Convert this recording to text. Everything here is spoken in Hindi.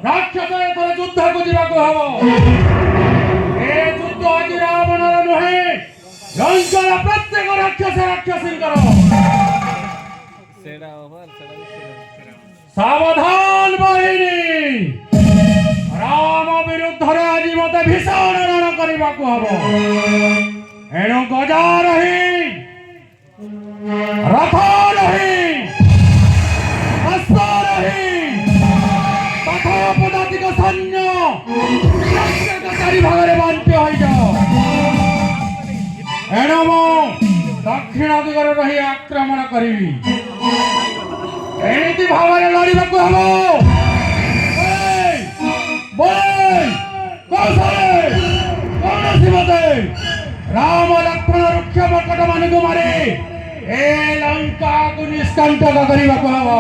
राक्षस एथर युद्ध को जीवाको हबो ए युद्ध आज रावणर नुहे लंकार प्रत्येक राक्षस राक्षसींकर सावधान बाहिनी राम विरुद्ध रे आज मते भीषण रण करिबाको हबो एणु गजा रही रथ रही अस्त्र रही तथा पदातिक सैन्य चारि भागरे बांट्य होई जाओ एणु मु दक्षिण दिगरे रही आक्रमण करिवि एनिति भावरे लड़िबाको हबो बोले कौशले कौनसी मते राम लक्ष्मण रुक्ष मकट मानकु मारे ए लंका को निष्कंटक करिबाको हबो